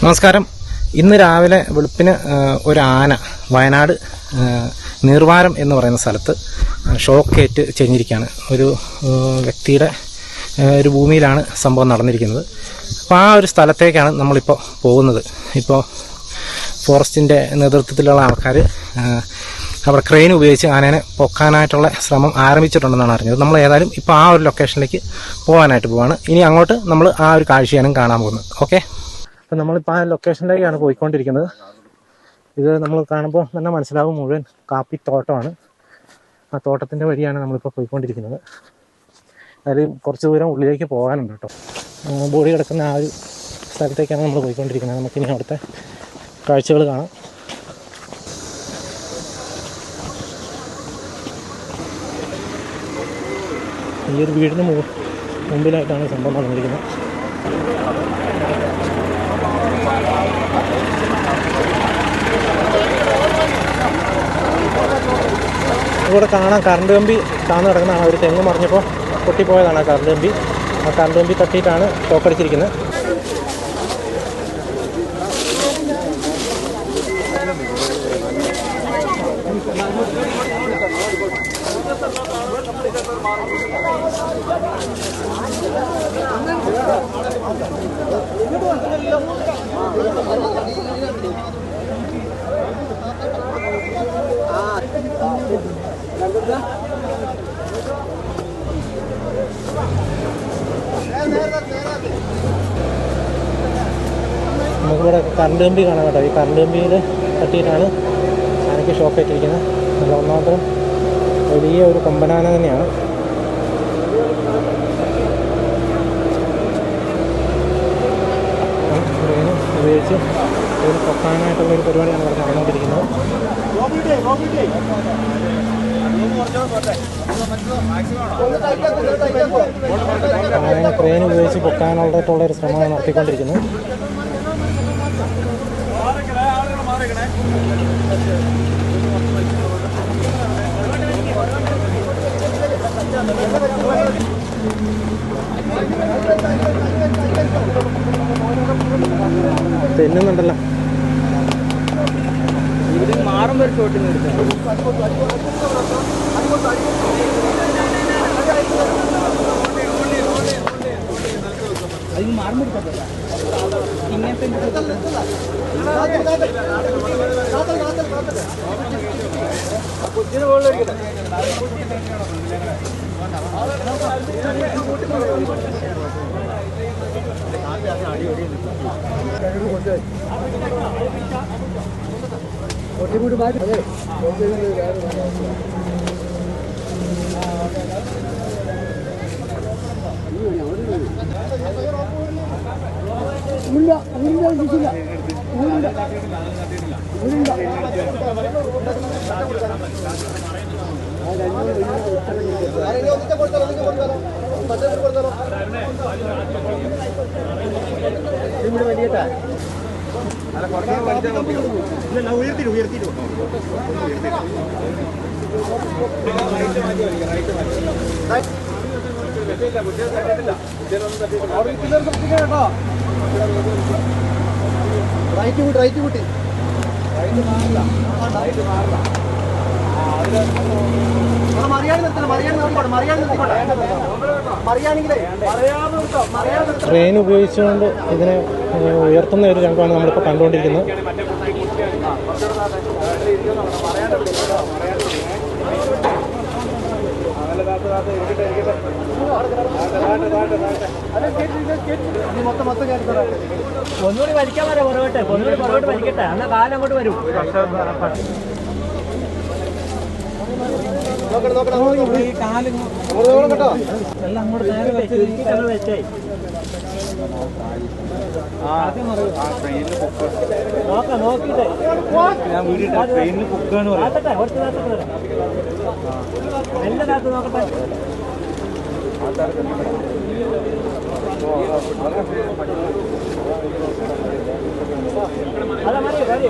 നമസ്കാരം. ഇന്ന് രാവിലെ വെളുപ്പിന് ഒരു ആന വയനാട് നീർവാരം എന്ന് പറയുന്ന സ്ഥലത്ത് ഷോക്കേറ്റ് ചെഞ്ഞിരിക്കുകയാണ്. ഒരു വ്യക്തിയുടെ ഒരു ഭൂമിയിലാണ് സംഭവം നടന്നിരിക്കുന്നത്. അപ്പോൾ ആ ഒരു സ്ഥലത്തേക്കാണ് നമ്മളിപ്പോൾ പോകുന്നത്. ഇപ്പോൾ ഫോറസ്റ്റിൻ്റെ നേതൃത്വത്തിലുള്ള ആൾക്കാർ അവിടെ ക്രെയിൻ ഉപയോഗിച്ച് ആനേനെ പൊക്കാനായിട്ടുള്ള ശ്രമം ആരംഭിച്ചിട്ടുണ്ടെന്നാണ് അറിഞ്ഞത്. നമ്മൾ ഏതായാലും ഇപ്പോൾ ആ ഒരു ലൊക്കേഷനിലേക്ക് പോകാനായിട്ട് പോവാണ്. ഇനി അങ്ങോട്ട് നമ്മൾ ആ ഒരു കാഴ്ചയാണ് കാണാൻ പോകുന്നത്. ഓക്കെ, അപ്പോൾ നമ്മളിപ്പോൾ ആ ലൊക്കേഷനിലേക്കാണ് പോയിക്കൊണ്ടിരിക്കുന്നത്. ഇത് നമ്മൾ കാണുമ്പോൾ തന്നെ മനസ്സിലാവും, മുഴുവൻ കാപ്പിത്തോട്ടമാണ്. ആ തോട്ടത്തിൻ്റെ വഴിയാണ് നമ്മളിപ്പോൾ പോയിക്കൊണ്ടിരിക്കുന്നത്. അതിൽ കുറച്ച് ദൂരം ഉള്ളിലേക്ക് പോകാനുണ്ട് കേട്ടോ. ബോഡി കിടക്കുന്ന ആ ഒരു സ്ഥലത്തേക്കാണ് നമ്മൾ പോയിക്കൊണ്ടിരിക്കുന്നത്. നമുക്കിനി അവിടുത്തെ കാഴ്ചകൾ കാണാം. ഈ ഒരു വീടിന് മുമ്പിലായിട്ടാണ് സംഭവം നടന്നിരിക്കുന്നത്. ഇവിടെ കാണാം കറണ്ട് കമ്പി താന്ന് കിടക്കുന്നതാണ്. ഒരു തെങ്ങ് മറിഞ്ഞപ്പോൾ പൊട്ടിപ്പോയതാണ് ആ കറണ്ട് കമ്പി. ആ കറണ്ട് കമ്പി തട്ടിയിട്ടാണ് ഷോക്കടിച്ചിരിക്കുന്നത്. നമുക്കിവിടെ കറണ്ട് കമ്പി കാണാൻ കേട്ടോ. ഈ കറണ്ട് കമ്പിയിൽ തട്ടിയിട്ടാണ് ആനയ്ക്ക് ഷോക്ക് ഏറ്റിരിക്കുന്നത്. അത് ഒന്നാമത്തെ വലിയ ഒരു കൊമ്പനാന തന്നെയാണ്. ട്രെയിന് ഉപയോഗിച്ച് ഒരു പൊക്കാനായിട്ടുള്ളൊരു പരിപാടിയാണ് ഇവിടെ നടന്നുകൊണ്ടിരിക്കുന്നത്. ആനയെ ട്രെയിൻ ഉപയോഗിച്ച് പൊക്കാനായിട്ടുള്ളൊരു ശ്രമമാണ് നടത്തിക്കൊണ്ടിരിക്കുന്നത്. തെന്നുന്നുണ്ടല്ലോ. മാറുമ്പോൾ ഒരു ഷോട്ടിന് എടുത്തു. അതിന് മാറുമ്പോൾ എടുക്കത്തില്ല. ഇങ്ങനത്തെ റൈറ്റ് കൂട്ടി ട്രെയിൻ ഉപയോഗിച്ചുകൊണ്ട് ഇതിനെ ഉയർത്തുന്ന ഒരു രംഗമാണ് നമ്മളിപ്പോൾ കണ്ടുകൊണ്ടിരിക്കുന്നത്. ഒന്നുകൂടി വലിക്കാൻ വരാം, പുറകോട്ട് പുറകോട്ട് വലിക്കട്ടെ. എന്നാൽ കാലം അങ്ങോട്ട് വരും. എല്ലാം അങ്ങോട്ട് നേരെ വെച്ചായി നോക്കാം. നോക്കിട്ടെ ഞാൻ വീടിട്ട് ട്രെയിനിൽ പൊക്കാണ് പറയട്ടെ. കുറച്ച് നേരത്തെ വരാം. എല്ലാ നേരത്ത് നോക്കട്ടെ. അതാ മതി മതി.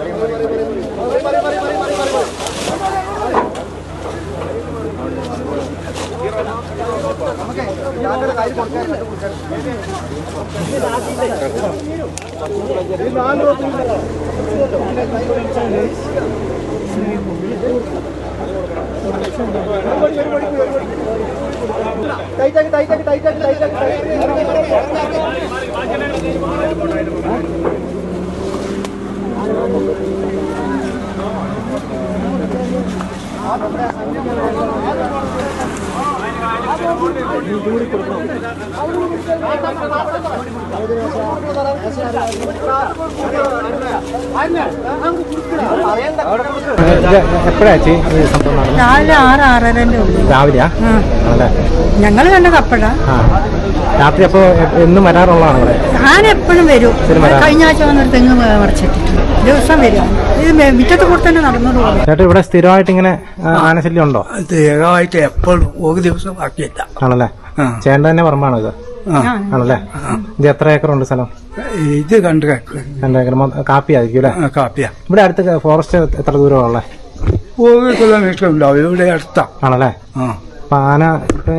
എപ്പോഴാച്ചി സംഭവം? രാവിലെ 6-6:30 ഉള്ളു. രാവിലെയാ? ഞങ്ങൾ കണ്ട കപ്പഴ. രാത്രി അപ്പൊ എന്നും വരാറുള്ളതാണ് ഇവിടെ? ആന എപ്പോഴും വരും. കഴിഞ്ഞ ആഴ്ച വന്നൊരു തെങ്ങ് മറിച്ചിട്ടിട്ടുണ്ട്. ദിവസം വരും. ഇത് മുറ്റത്ത് കൂടെ തന്നെ നടന്നോളൂ. ചേട്ടാ ഇവിടെ സ്ഥിരമായിട്ട് ഇങ്ങനെ ആനശല്യം ഉണ്ടോ? സ്ഥിരമായിട്ട് എപ്പോഴും ഒരു ദിവസം ബാക്കിയില്ല. ആണല്ലേ? ചേട്ടൻ തന്നെ പറമ്പാണോ ഇത്? ആണല്ലേ? ഇത് എത്ര ഏക്കറുണ്ട് സ്ഥലം? ഇത് 2 ഏക്കർ. 2 ഏക്കർ കാപ്പി ആയിരിക്കും അല്ലേ? കാപ്പിയാ. ഇവിടെ അടുത്ത് ഫോറസ്റ്റ് എത്ര ദൂരമുള്ള? 1 കിലോമീറ്റർ ഉണ്ടാവും. ഇവിടെ അടുത്താ. ആണല്ലേ? അപ്പൊ ആന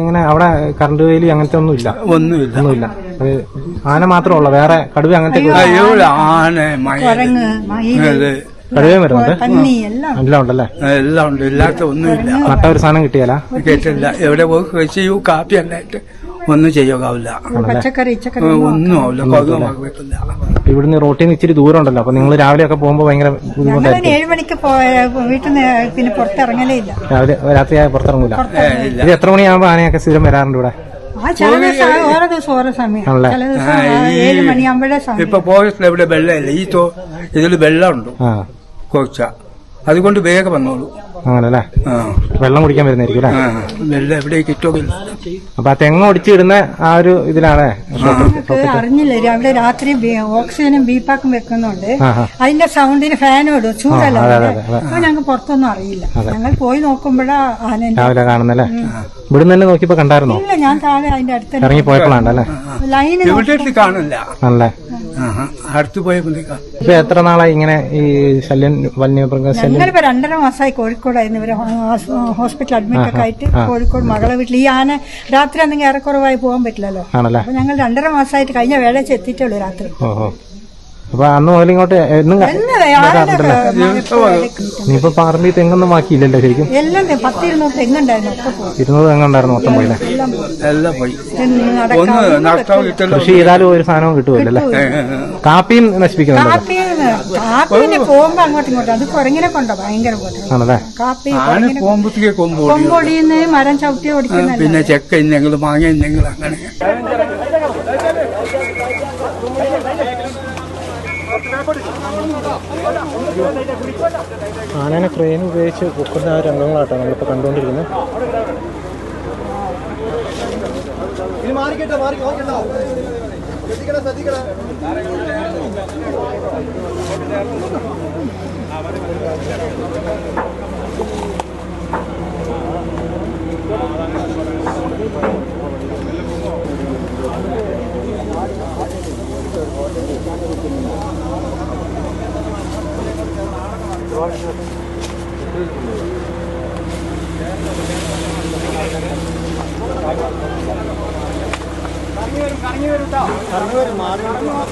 ഇങ്ങനെ അവിടെ കറണ്ട് വേലി അങ്ങനത്തെ ഒന്നുമില്ല? ഒന്നുമില്ല. ആന മാത്രമല്ല, വേറെ കടുവ അങ്ങനത്തെ? ആന, കടുവയും വരുന്നുണ്ട്. എല്ലാം ഉണ്ടല്ലേ? എല്ലാം ഉണ്ട്. ഇല്ലാത്ത ഒന്നുമില്ല. നട്ട ഒരു സാധനം കിട്ടിയാല? കേട്ടില്ല. എവിടെ പോയി കൃഷി കാപ്പി അല്ലായിട്ട് ഒന്നും ചെയ്യാവില്ല. ഒന്നും ആവില്ല. ഇവിടുന്ന് റോട്ടിൽ നിന്ന് ഇച്ചിരി ദൂരം ഉണ്ടല്ലോ. അപ്പൊ നിങ്ങൾ രാവിലെ ഒക്കെ പോകുമ്പോ ഭയങ്കര ബുദ്ധിമുട്ടായിരിക്കും. 7 മണിക്ക് വീട്ടിൽ നിന്ന് പിന്നെ പുറത്തിറങ്ങലേ ഇല്ല. രാവിലെ രാത്രി പുറത്തിറങ്ങൂല? ഇത് എത്ര മണിയാകുമ്പോ ആനയൊക്കെ സ്ഥിരം വരാറുണ്ട് ഇവിടെ? ഓരോ ദിവസം ഓരോ സമയം. 7 മണിയാകുമ്പോഴേ സമയം. ഇപ്പൊ ഫോറസ്റ്റിൽ എവിടെ വെള്ളമില്ല. ഇതിൽ വെള്ളമുണ്ട് കുറച്ച, അതുകൊണ്ട് വേഗം വന്നോളൂ. അങ്ങനല്ലേ? വെള്ളം കുടിക്കാൻ വരുന്നതായിരിക്കും അല്ലേ? വെള്ളം എവിടെ കിട്ടുകയില്ല. അപ്പൊ ആ തെങ്ങ് ഒടിച്ചിടുന്ന ആ ഒരു ഇതിലാണ്? അറിഞ്ഞില്ല. അവിടെ രാത്രി ഓക്സിജനും ബീപ്പാക്കും വെക്കുന്നുണ്ട്. അതിന്റെ സൗണ്ടിന് ഫാനും ഇടും. ചൂടല്ല. അപ്പൊ ഞങ്ങൾക്ക് പുറത്തൊന്നും അറിയില്ല. ഞങ്ങൾ പോയി നോക്കുമ്പോഴാ ആന രാവിലെ കാണുന്നല്ലേ? ഇവിടുന്ന് തന്നെ നോക്കിയപ്പോ കണ്ടായിരുന്നോ? ഇല്ല, ഞാൻ താഴെ അതിന്റെ അടുത്ത് ഇറങ്ങി പോയപ്പോഴാണല്ലേ? ലൈന് കാണില്ല. ആണല്ലേ? അടുത്ത് പോയപ്പോ ഇപ്പൊ എത്ര നാളായി ഇങ്ങനെ ഈ ശല്യം, വന്യമൃഗശല്യം? ഞങ്ങളിപ്പോ 2.5 മാസമായി കോഴിക്കോടായിരുന്നു. ഇവര് ഹോസ്പിറ്റൽ അഡ്മിറ്റ് ഒക്കെ ആയിട്ട് കോഴിക്കോട് മകളെ വീട്ടിൽ. ഈ ആന രാത്രി എന്തെങ്കിലും ഏറെക്കുറവായി പോകാൻ പറ്റില്ലല്ലോ. അപ്പൊ ഞങ്ങൾ 2.5 മാസമായിട്ട് കഴിഞ്ഞ വേളച്ച് എത്തിയിട്ടുള്ളൂ രാത്രി. അപ്പൊ അന്ന് മുതൽ ഇങ്ങോട്ട് ഇനിയിപ്പോ പറമ്പിൽ തെങ്ങൊന്നും ബാക്കിയില്ലല്ലോ ശരിക്കും? എല്ലാം 10-200 തെങ്ങുണ്ടായിരുന്നു. 200 തെങ്ങുണ്ടായിരുന്നു മൊത്തം പോയില്ലേ? എല്ലാം പോയി. കൃഷി ചെയ്താലും ഒരു സാധനവും കിട്ടുമല്ലോ. കാപ്പിയും നശിപ്പിക്കുന്നുണ്ട്. കാപ്പിന് പോകുമ്പോ അങ്ങോട്ടും ഇങ്ങോട്ടും അത് കുരങ്ങിനെ കൊണ്ടോ ഭയങ്കര ആണല്ലേ? കാപ്പി കൊമ്പൊടിയുന്ന മരം ചവിട്ടി ഓടിക്കുന്ന, പിന്നെ ചെക്ക ഇന്നെങ്കിലും മാങ്ങ ഇന്നെങ്കിലും അങ്ങനെ. ആനനെ ക്രെയിൻ ഉപയോഗിച്ച് പൊക്കുന്ന ആ രംഗങ്ങളാട്ടോ നമ്മളിപ്പോൾ കണ്ടുകൊണ്ടിരിക്കുന്നത്.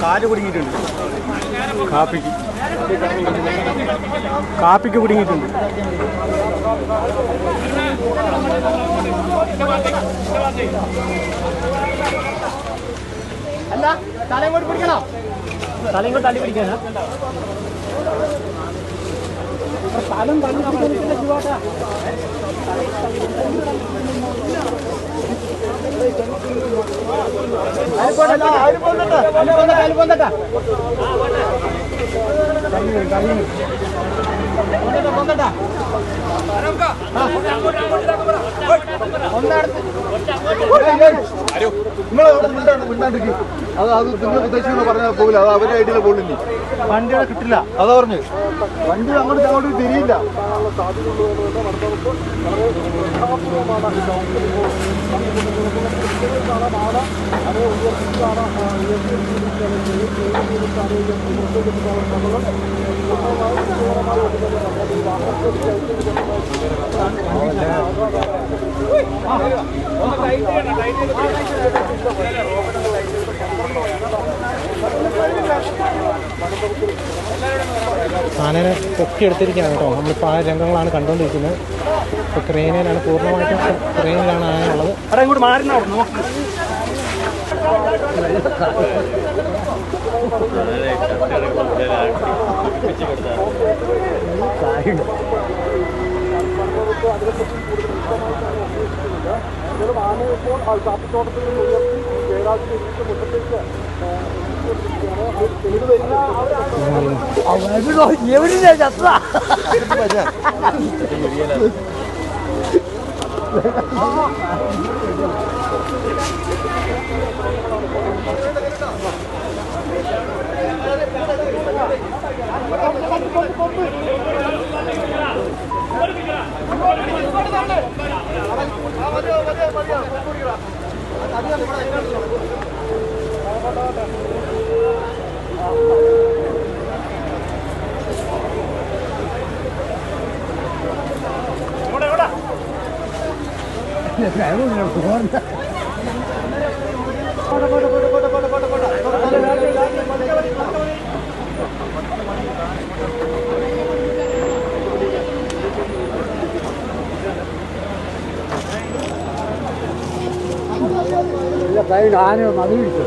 കാല് കുടുങ്ങിയിട്ടുണ്ട്. കാപ്പിക്ക് കുടുങ്ങിയിട്ടുണ്ട്. അല്ല തലയും കൊണ്ട് പിടിക്കണോ? തലയും കൊണ്ട് തള്ളി പിടിക്കാനാ? സ്ഥലം തള്ളി പിടിക്കാൻ ചുവാട്ടാ. അത് നിങ്ങൾ വിദേശികൾ പറഞ്ഞാൽ പോകില്ല. അത് അവരുടെ ഐഡിയയിലെ പോളിനി വണ്ടികളെ കിട്ടില്ല. അതാ പറഞ്ഞു. വണ്ടി അങ്ങോട്ട് തിരിയില്ല. സാധ്യതയുള്ള ആനനെ പൊക്കിയെടുത്തിരിക്കുകയാണ് കേട്ടോ. നമ്മളിപ്പോൾ ആ രംഗങ്ങളാണ് കണ്ടുകൊണ്ടിരിക്കുന്നത്. ഇപ്പോൾ ക്രെയിനിലാണ്, പൂർണ്ണമായിട്ടും ക്രെയിനിലാണ് ആന ഉള്ളത്. അവിടെ ഇങ്ങോട്ട് മാറുന്ന നോക്ക്. എവിടെ ചത്ത ആന മതി പിടിച്ചു.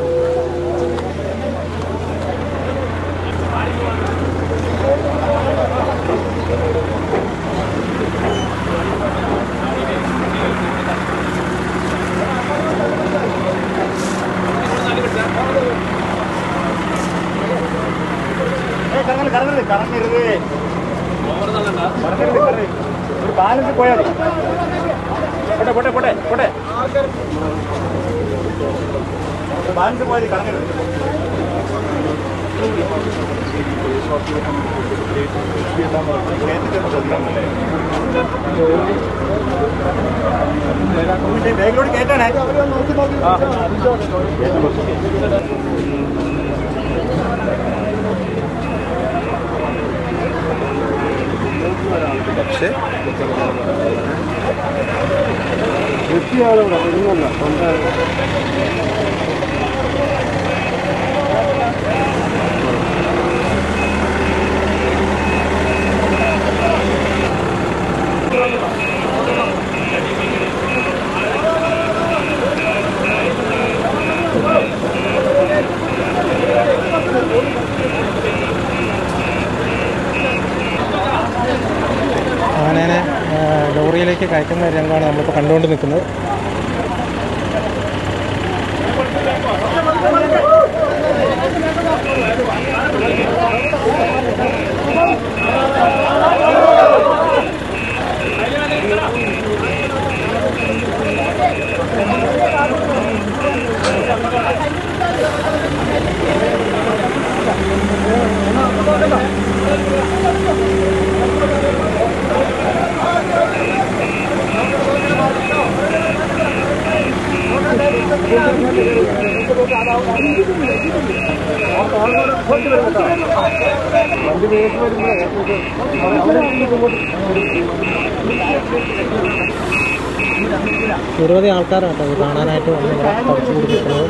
ഒരു ബാലൻസ് പോയാൽ മതി. പോട്ടെ പോട്ടെ പോട്ടെ ബാലൻസ് പോയാൽ കറങ്ങരുത്. ബാഗിലോട്ട് കേട്ടാണേ. പക്ഷേ കൃഷിയാളിവിടെ വരുന്നല്ല സ്വന്തം ആനേനെ ലോറിയിലേക്ക് കയറ്റുന്ന രംഗമാണ് നമ്മളിപ്പോൾ കണ്ടുകൊണ്ട് നിൽക്കുന്നത്. നിരവധി ആൾക്കാരാണ് കേട്ടോ ഇത് കാണാനായിട്ട് വന്ന് പഠിച്ചു കൊടുക്കുന്നത്.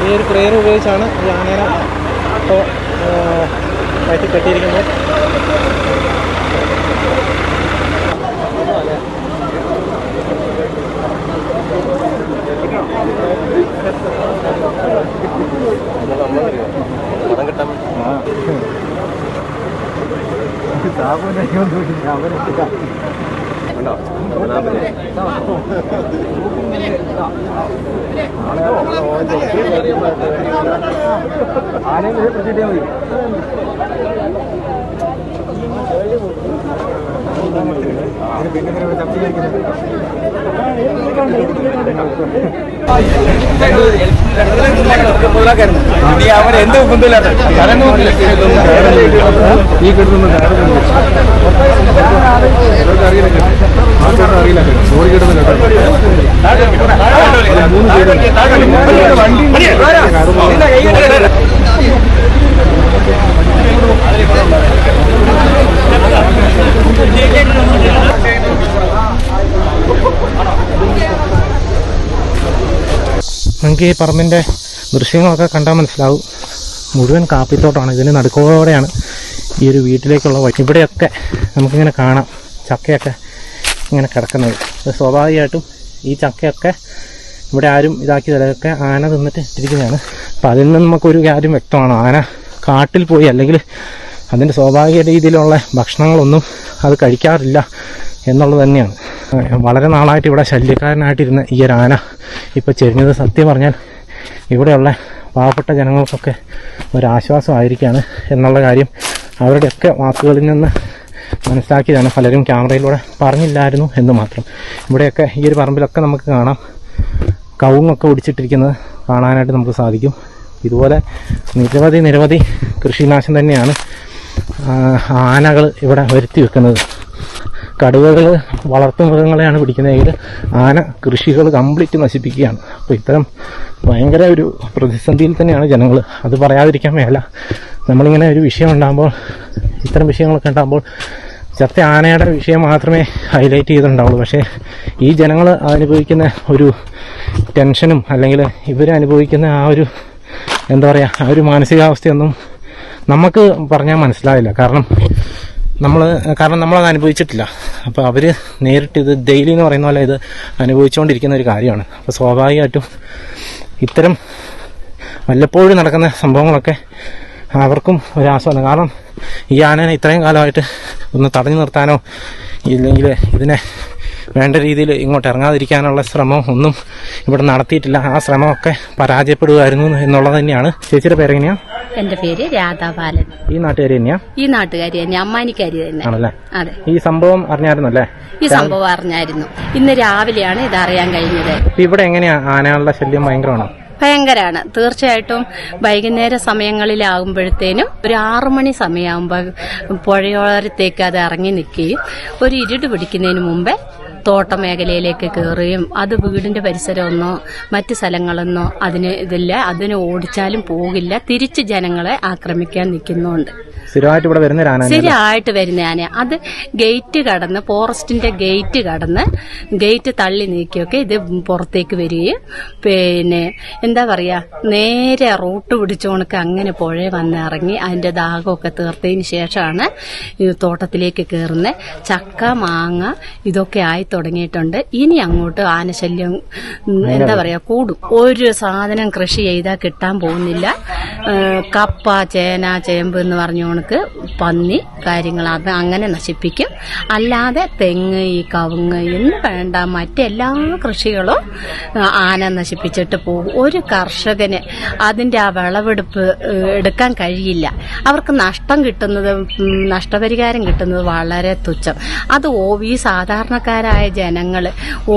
ഈ ഒരു ക്രെയിൻ ഉപയോഗിച്ചാണ് ഈ ആനേനെ ഇപ്പോൾ കയറ്റി കെട്ടിയിരിക്കുന്നത്. ആനയെ പ്രസിദ്ധിയാ മതി. അവൻ എന്ത് ബന്ധമില്ലാത്ത ഈ കിട്ടുന്ന അറിയില്ല ചോറി കിട്ടുന്ന നമുക്ക് ഈ പറമ്പിൻ്റെ ദൃശ്യങ്ങളൊക്കെ കണ്ടാൽ മനസ്സിലാവും, മുഴുവൻ കാപ്പിത്തോട്ടമാണ്. ഇതിന് നടുക്കോടെയാണ് ഈ ഒരു വീട്ടിലേക്കുള്ള വഴി. ഇവിടെയൊക്കെ നമുക്കിങ്ങനെ കാണാം ചക്കയൊക്കെ ഇങ്ങനെ കിടക്കുന്നത്. സ്വാഭാവികമായിട്ടും ഈ ചക്കയൊക്കെ ഇവിടെ ആരും ഇതാക്കി തലയൊക്കെ ആന തിന്നിട്ട് ഇട്ടിരിക്കുന്നതാണ്. അപ്പം അതിൽ നിന്ന് നമുക്കൊരു കാര്യം വ്യക്തമാണ്, ആന കാട്ടിൽ പോയി അല്ലെങ്കിൽ അതിൻ്റെ സ്വാഭാവിക രീതിയിലുള്ള ഭക്ഷണങ്ങളൊന്നും അത് കഴിക്കാറില്ല എന്നുള്ളത് തന്നെയാണ്. വളരെ നാളായിട്ട് ഇവിടെ ശല്യക്കാരനായിട്ടിരുന്ന ഈ ഒരു ആന ഇപ്പോൾ ചെരിഞ്ഞത് സത്യം പറഞ്ഞാൽ ഇവിടെയുള്ള പാവപ്പെട്ട ജനങ്ങൾക്കൊക്കെ ഒരാശ്വാസമായിരിക്കുകയാണ് എന്നുള്ള കാര്യം അവരുടെയൊക്കെ വാക്കുകളിൽ നിന്ന് മനസ്സിലാക്കിയതാണ്. പലരും ക്യാമറയിലൂടെ പറഞ്ഞില്ലായിരുന്നു എന്ന് മാത്രം. ഇവിടെയൊക്കെ ഈ ഒരു പറമ്പിലൊക്കെ നമുക്ക് കാണാം കവുങ്ങൊക്കെ ഒടിച്ചിട്ടിരിക്കുന്നത് കാണാനായിട്ട് നമുക്ക് സാധിക്കും. ഇതുപോലെ നിരവധി കൃഷിനാശം തന്നെയാണ് ആനകൾ ഇവിടെ വരുത്തി വെക്കുന്നത്. കടുവകൾ വളർത്തുമൃഗങ്ങളെയാണ് പിടിക്കുന്നതെങ്കിൽ ആന കൃഷികൾ കംപ്ലീറ്റ് നശിപ്പിക്കുകയാണ്. അപ്പോൾ ഇത്തരം ഭയങ്കര ഒരു പ്രതിസന്ധിയിൽ തന്നെയാണ് ജനങ്ങൾ. അത് പറയാതിരിക്കാൻ മേല. നമ്മളിങ്ങനെ ഒരു വിഷയം ഉണ്ടാകുമ്പോൾ, ഇത്തരം വിഷയങ്ങളൊക്കെ ഉണ്ടാകുമ്പോൾ ചത്ത ആനയുടെ വിഷയം മാത്രമേ ഹൈലൈറ്റ് ചെയ്തിട്ടുണ്ടാവുള്ളൂ. പക്ഷേ ഈ ജനങ്ങൾ അനുഭവിക്കുന്ന ഒരു ടെൻഷനും അല്ലെങ്കിൽ ഇവരനുഭവിക്കുന്ന ആ ഒരു എന്താ പറയുക ആ ഒരു മാനസികാവസ്ഥയൊന്നും നമുക്ക് പറഞ്ഞാൽ മനസ്സിലാവില്ല. കാരണം നമ്മളത് അനുഭവിച്ചിട്ടില്ല. അപ്പോൾ അവർ നേരിട്ട് ഇത് ഡെയിലി എന്ന് പറയുന്ന പോലെ ഇത് അനുഭവിച്ചുകൊണ്ടിരിക്കുന്ന ഒരു കാര്യമാണ്. അപ്പോൾ സ്വാഭാവികമായിട്ടും ഇത്തരം വല്ലപ്പോഴും നടക്കുന്ന സംഭവങ്ങളൊക്കെ അവർക്കും ഒരാശ്വാസം. കാരണം ഈ ആനനെ ഇത്രയും കാലമായിട്ട് ഒന്ന് തടഞ്ഞു നിർത്താനോ ഇല്ലെങ്കിൽ ഇതിനെ വേണ്ട രീതിയിൽ ഇങ്ങോട്ട് ഇറങ്ങാതിരിക്കാനുള്ള ശ്രമം ഒന്നും ഇവിടെ നടത്തിയിട്ടില്ല. ആ ശ്രമമൊക്കെ പരാജയപ്പെടുകയായിരുന്നു എന്നുള്ളത് തന്നെയാണ്. ചേച്ചിയുടെ പേരെങ്ങനെയാ? എന്റെ പേര് രാധാബാലൻ. ഈ നാട്ടുകാരി തന്നെയാ? ഈ നാട്ടുകാരി തന്നെ, അമ്മാനിക്കാരി തന്നെ ആണല്ലേ? അതെ. ഈ സംഭവം അറിഞ്ഞായിരുന്നല്ലേ? ഈ സംഭവം അറിഞ്ഞായിരുന്നു. ഇന്ന് രാവിലെയാണ് ഇത് അറിയാൻ കഴിഞ്ഞത്. ഇവിടെ എങ്ങനെയാ ആനകളുടെ ശല്യം ഭയങ്കരമാണോ? ഭയങ്കരാണ്. തീർച്ചയായിട്ടും വൈകുന്നേര സമയങ്ങളിലാകുമ്പോഴത്തേനും ഒരു 6 മണി സമയമാകുമ്പോൾ പുഴയോരത്തേക്ക് അത് ഇറങ്ങി നിൽക്കുകയും ഒരു ഇരുട്ട് പിടിക്കുന്നതിന് മുമ്പേ തോട്ടമേഖലയിലേക്ക് കയറുകയും അത് വീടിന്റെ പരിസരമൊന്നോ മറ്റ് സ്ഥലങ്ങളൊന്നോ അതിന് ഇതില്ല. അതിന് ഓടിച്ചാലും പോകില്ല. തിരിച്ച് ജനങ്ങളെ ആക്രമിക്കാൻ നിൽക്കുന്നുണ്ട്. സ്ഥിരമായിട്ട് വരുന്ന ആന. അത് ഗേറ്റ് കടന്ന്, ഫോറസ്റ്റിന്റെ ഗേറ്റ് കടന്ന്, ഗേറ്റ് തള്ളി നീക്കിയൊക്കെ ഇത് പുറത്തേക്ക് വരികയും പിന്നെ എന്താ പറയാ നേരെ റൂട്ട് പിടിച്ചുകൊണ്ടൊക്കെ അങ്ങനെ പുഴ വന്ന് ഇറങ്ങി അതിന്റെ ദാഹമൊക്കെ തീർത്തതിന് ശേഷമാണ് ഈ തോട്ടത്തിലേക്ക് കയറുന്നത്. ചക്ക, മാങ്ങ ഇതൊക്കെ ആയി തുടങ്ങിയിട്ടുണ്ട്. ഇനി അങ്ങോട്ട് ആനശല്യം എന്താ പറയാ കൂടും. ഒരു സാധനം കൃഷി ചെയ്താൽ കിട്ടാൻ പോകുന്നില്ല. കപ്പ, ചേന, ചേമ്പ് എന്ന് പറഞ്ഞുകൊണ്ട് പന്നി കാര്യങ്ങൾ അത് അങ്ങനെ നശിപ്പിക്കും. അല്ലാതെ തെങ്ങ്, ഈ കവുങ്ങ് എന്ന് വേണ്ട മറ്റെല്ലാ കൃഷികളും ആന നശിപ്പിച്ചിട്ട് പോകും. ഒരു കർഷകന് അതിന്റെ ആ വിളവെടുപ്പ് എടുക്കാൻ കഴിയില്ല. അവർക്ക് നഷ്ടം കിട്ടുന്നത്, നഷ്ടപരിഹാരം കിട്ടുന്നത് വളരെ തുച്ഛം. അത് ഈ സാധാരണക്കാരായ ജനങ്ങൾ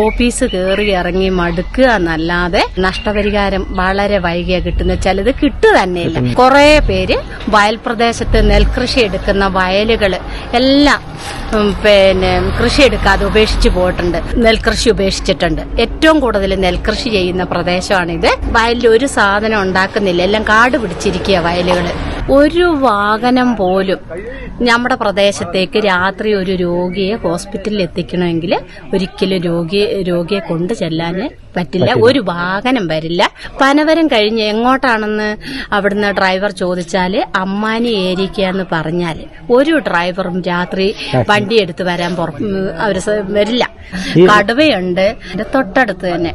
ഓഫീസ് കയറി ഇറങ്ങി മടുക്കുക എന്നല്ലാതെ നഷ്ടപരിഹാരം വളരെ വൈകിയ കിട്ടുന്നത്. ചിലത് കിട്ടുക തന്നെയില്ല. കുറെ പേര് വയൽ പ്രദേശത്ത് നെൽകൃഷി എടുക്കുന്ന വയലുകൾ എല്ലാം പിന്നെ കൃഷി എടുക്കാതെ ഉപേക്ഷിച്ചു പോയിട്ടുണ്ട്. നെൽകൃഷി ഉപേക്ഷിച്ചിട്ടുണ്ട്. ഏറ്റവും കൂടുതൽ നെൽകൃഷി ചെയ്യുന്ന പ്രദേശമാണിത്. വയലിൽ ഒരു സാധനം ഉണ്ടാക്കുന്നില്ല. എല്ലാം കാട് പിടിച്ചിരിക്കുക വയലുകൾ. ഒരു വാഹനം പോലും നമ്മുടെ പ്രദേശത്തേക്ക് രാത്രി ഒരു രോഗിയെ ഹോസ്പിറ്റലിൽ എത്തിക്കണമെങ്കിൽ ഒരിക്കലും രോഗിയെ കൊണ്ടു ചെല്ലാൻ പറ്റില്ല. ഒരു വാഹനം വരില്ല. പനവരം കഴിഞ്ഞ് എങ്ങോട്ടാണെന്ന് അവിടുന്ന് ഡ്രൈവർ ചോദിച്ചാല് അമ്മാനി ഏരിക്കാന്ന് പറഞ്ഞാല് ഒരു ഡ്രൈവറും രാത്രി വണ്ടി എടുത്ത് വരാൻ അവര് വരില്ല. കടുവയുണ്ട്. തൊട്ടടുത്ത് തന്നെ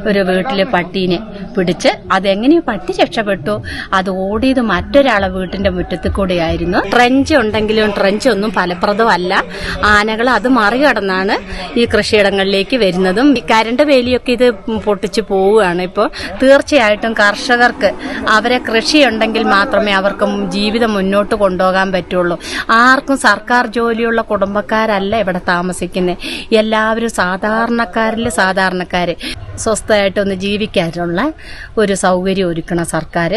ഒരു വീട്ടിലെ പട്ടീനെ പിടിച്ച് അതെങ്ങനെയോ പട്ടി രക്ഷപ്പെട്ടു. അത് ഓടിയത് മറ്റൊരാളെ വീട്ടിന്റെ മുറ്റത്ത് കൂടെയായിരുന്നു. ട്രെഞ്ച് ഉണ്ടെങ്കിലും ട്രെഞ്ച് ഒന്നും ഫലപ്രദമല്ല. ആനകൾ അത് മറികടന്നാണ് ഈ കൃഷിയിടങ്ങളിലേക്ക് വരുന്നതും. ഈ കരണ്ട് വേലിയൊക്കെ ഇത് പൊട്ടിച്ചു പോവുകയാണ്. ഇപ്പോൾ തീർച്ചയായിട്ടും കർഷകർക്ക് അവരെ കൃഷിയുണ്ടെങ്കിൽ മാത്രമേ അവർക്ക് ജീവിതം മുന്നോട്ട് കൊണ്ടുപോകാൻ പറ്റുള്ളൂ. ആർക്കും സർക്കാർ ജോലിയുള്ള കുടുംബക്കാരല്ല ഇവിടെ താമസിക്കുന്നത്. എല്ലാവരും സാധാരണക്കാര് സ്വസ്ഥമായിട്ടൊന്ന് ജീവിക്കാനുള്ള ഒരു സൗകര്യം ഒരുക്കണം സർക്കാർ.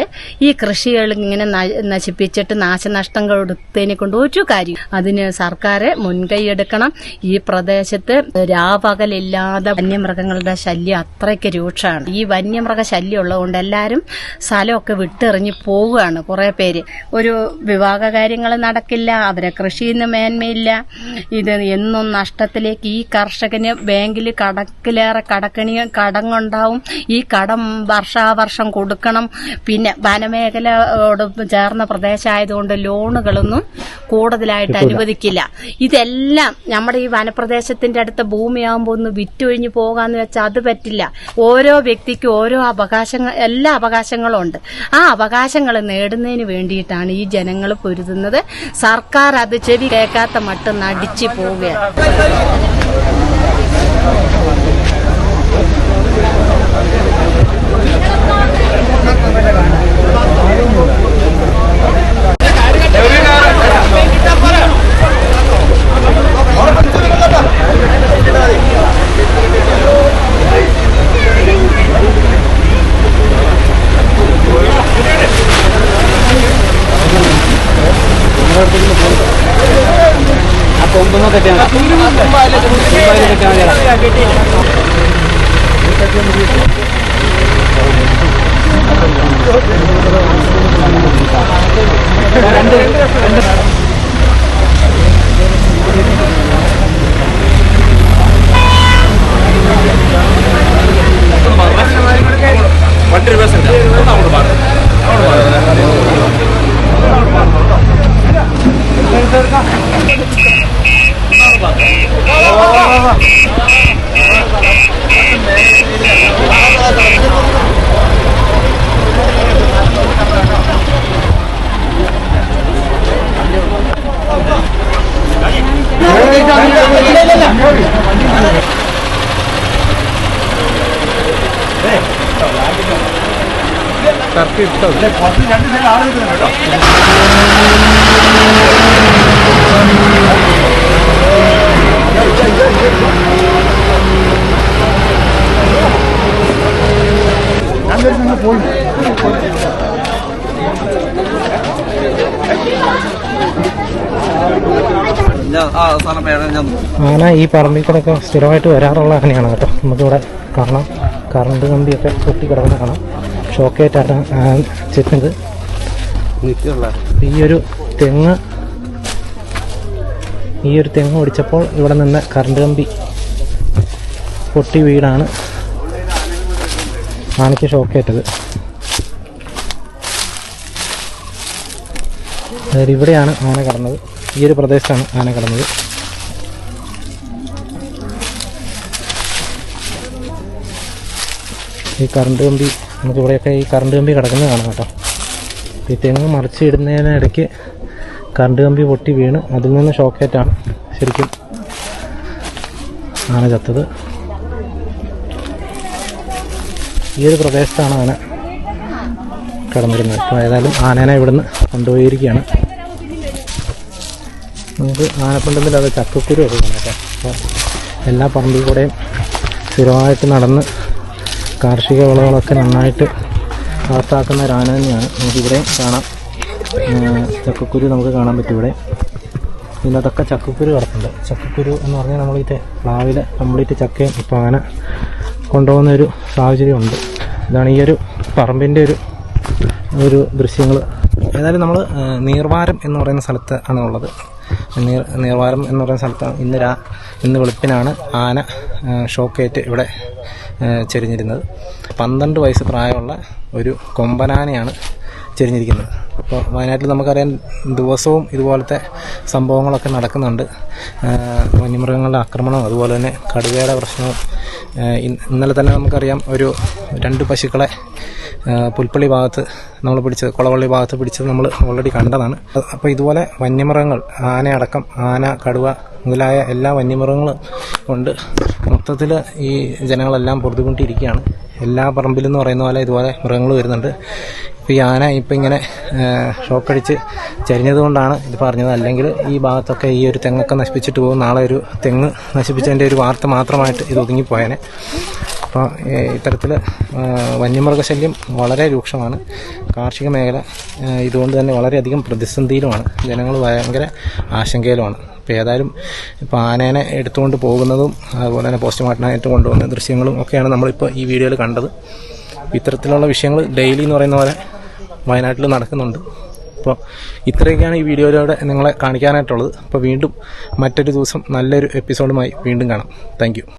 ഈ കൃഷികൾ ഇങ്ങനെ നശിപ്പിച്ചിട്ട് നാശനഷ്ടം കൊടുത്തതിനെ കൊണ്ട് ഒരു കാര്യം. അതിന് സർക്കാർ മുൻകൈയെടുക്കണം. ഈ പ്രദേശത്ത് രാപകലില്ലാതെ വന്യമൃഗങ്ങളുടെ ശല്യം അത്രയ്ക്ക് രൂക്ഷമാണ്. ഈ വന്യമൃഗ ശല്യം ഉള്ളതുകൊണ്ട് എല്ലാവരും സ്ഥലമൊക്കെ വിട്ടെറിഞ്ഞ് പോവുകയാണ്. കുറെ പേര് ഒരു വിവാഹ കാര്യങ്ങൾ നടക്കില്ല. അവരെ കൃഷിയിൽ നിന്ന് മേന്മയില്ല. ഇത് എന്നും നഷ്ടത്തിലേക്ക് ഈ കർഷകന് ബാങ്കിൽ കടക്കിലേറെ കടങ്ങളുണ്ടാവും. ഈ കടം വർഷാവർഷം കൊടുക്കണം. പിന്നെ വനമേഖലയോട് ചേർന്ന പ്രദേശമായതുകൊണ്ട് ലോണുകളൊന്നും കൂടുതലായിട്ട് അനുവദിക്കില്ല. ഇതെല്ലാം നമ്മുടെ ഈ വനപ്രദേശത്തിന്റെ അടുത്ത ഭൂമിയാകുമ്പോൾ ഒന്ന് വിറ്റൊഴിഞ്ഞു പോകാന്ന് വെച്ചാൽ അത് പറ്റില്ല. ഓരോ വ്യക്തിക്കും ഓരോ എല്ലാ അവകാശങ്ങളും ഉണ്ട്. ആ അവകാശങ്ങൾ നേടുന്നതിന് വേണ്ടിയിട്ടാണ് ഈ ജനങ്ങൾ പൊരുതുന്നത്. സർക്കാർ അത് ചെവി കേൾക്കാത്ത മട്ട് നടിച്ചു പോവുകയാണ്. ആന ഈ പറമ്പിൽ കൂടെ ഒക്കെ സ്ഥിരമായിട്ട് വരാറുള്ള ആനയാണ് കേട്ടോ. നമുക്കിവിടെ കാണാം കറണ്ട് കമ്പിയൊക്കെ പൊട്ടി കിടക്കുന്ന കാണാം. ഷോക്കേറ്റാണ് ചെറ്റുന്നത്. ഈ ഒരു തെങ്ങ് ഒടിച്ചപ്പോൾ ഇവിടെ നിന്ന് കറണ്ട് കമ്പി പൊട്ടി വീടാണ് ആനയ്ക്ക് ഷോക്കേറ്റത്. അതായത് ഇവിടെയാണ് ആന കടന്നത്. ഈ ഒരു പ്രദേശത്താണ് ആന കടന്നത്. ഈ കറണ്ട് കമ്പി നമുക്കിവിടെയൊക്കെ ഈ കറണ്ട് കമ്പി കിടക്കുന്നത് കാണാം കേട്ടോ. ഈ തെങ്ങ് മറിച്ചിടുന്നതിനിടയ്ക്ക് കറണ്ട് കമ്പി പൊട്ടി വീണ് അതിൽ നിന്ന് ഷോക്കേറ്റാണ് ശരിക്കും ആന ചത്തത്. ഈ ഒരു പ്രദേശത്താണ് ആന കടന്നിരുന്നത്. ഇപ്പോൾ ഏതായാലും ആനേനെ ഇവിടുന്ന് കൊണ്ടുപോയിരിക്കുകയാണ്. നമുക്ക് ആനപ്പന്തലിൽ അത് ചക്കക്കുരു ഒക്കെ കാണാം കേട്ടോ. അപ്പോൾ എല്ലാ പറമ്പിൽ കൂടെയും സ്ഥിരമായിട്ട് നടന്ന് കാർഷിക വിളകളൊക്കെ നന്നായിട്ട് വളർത്താക്കുന്ന ഒരു ആന തന്നെയാണ്. നമുക്കിവിടെ കാണാം ചക്കക്കുരു നമുക്ക് കാണാൻ പറ്റും. ഇവിടെ ഇതിനകത്തൊക്കെ ചക്കക്കുരു കിടപ്പുണ്ട്. ചക്കക്കുരു എന്ന് പറഞ്ഞാൽ നമ്മൾ ഈ പ്ലാവിലെ കംപ്ലീറ്റ് ചക്കയും ഇപ്പോൾ ആന കൊണ്ടുപോകുന്ന ഒരു സാഹചര്യമുണ്ട്. ഇതാണ് ഈ ഒരു പറമ്പിൻ്റെ ഒരു ഒരു ദൃശ്യങ്ങൾ. ഏതായാലും നമ്മൾ നീർവാരം എന്ന് പറയുന്ന സ്ഥലത്ത് ആണ് ഉള്ളത്. നീർവാരം എന്ന് പറയുന്ന സ്ഥലത്താണ് ഇന്ന് വെളുപ്പിനാണ് ആന ഷോക്കേറ്റ് ഇവിടെ ചെരിഞ്ഞിരുന്നത്. 12 വയസ്സ് പ്രായമുള്ള ഒരു കൊമ്പനാനയാണ് ചെരിഞ്ഞിരിക്കുന്നത്. അപ്പോൾ വയനാട്ടിൽ നമുക്കറിയാം ദിവസവും ഇതുപോലത്തെ സംഭവങ്ങളൊക്കെ നടക്കുന്നുണ്ട്. വന്യമൃഗങ്ങളുടെ ആക്രമണം, അതുപോലെ തന്നെ കടുവയുടെ പ്രശ്നവും. ഇന്നലെ തന്നെ നമുക്കറിയാം 2 പശുക്കളെ പുൽപ്പള്ളി ഭാഗത്ത് നമ്മൾ പിടിച്ചത്, കൊളവള്ളി ഭാഗത്ത് പിടിച്ചത് നമ്മൾ ഓൾറെഡി കണ്ടതാണ്. അപ്പോൾ ഇതുപോലെ വന്യമൃഗങ്ങൾ, ആനയടക്കം, ആന, കടുവ മുതലായ എല്ലാ വന്യമൃഗങ്ങളും കൊണ്ട് മൊത്തത്തിൽ ഈ ജനങ്ങളെല്ലാം പൊറുതുകൊണ്ടിരിക്കുകയാണ്. എല്ലാ പറമ്പിലെന്ന് പറയുന്ന പോലെ ഇതുപോലെ മൃഗങ്ങൾ വരുന്നുണ്ട്. ഇപ്പോൾ ഈ ആന ഇപ്പം ഇങ്ങനെ ഷോക്കടിച്ച് ചരിഞ്ഞത് കൊണ്ടാണ് ഇത് പറഞ്ഞത്. അല്ലെങ്കിൽ ഈ ഭാഗത്തൊക്കെ ഈ ഒരു തെങ്ങൊക്കെ നശിപ്പിച്ചിട്ട് പോകും. നാളെ ഒരു തെങ്ങ് നശിപ്പിച്ചതിൻ്റെ ഒരു വാർത്ത മാത്രമായിട്ട് ഇത് ഒതുങ്ങിപ്പോയേനെ. അപ്പോൾ ഇത്തരത്തിൽ വന്യമൃഗശല്യം വളരെ രൂക്ഷമാണ്. കാർഷിക മേഖല ഇതുകൊണ്ട് തന്നെ വളരെയധികം പ്രതിസന്ധിയിലുമാണ്. ജനങ്ങൾ ഭയങ്കര ആശങ്കയിലുമാണ്. ഇപ്പോൾ ഏതായാലും ഇപ്പോൾ ആനേനെ എടുത്തുകൊണ്ട് പോകുന്നതും അതുപോലെ തന്നെ പോസ്റ്റ്മോർട്ടമായിട്ട് കൊണ്ടുവന്ന ദൃശ്യങ്ങളും ഒക്കെയാണ് നമ്മളിപ്പോൾ ഈ വീഡിയോയിൽ കണ്ടത്. ഇത്തരത്തിലുള്ള വിഷയങ്ങൾ ഡെയിലി എന്ന് പറയുന്ന പോലെ വയനാട്ടിൽ നടക്കുന്നുണ്ട്. അപ്പോൾ ഇത്രയൊക്കെയാണ് ഈ വീഡിയോയിലൂടെ നിങ്ങളെ കാണിക്കാനായിട്ടുള്ളത്. അപ്പോൾ വീണ്ടും മറ്റൊരു ദിവസം നല്ലൊരു എപ്പിസോഡുമായി വീണ്ടും കാണാം. Thank you.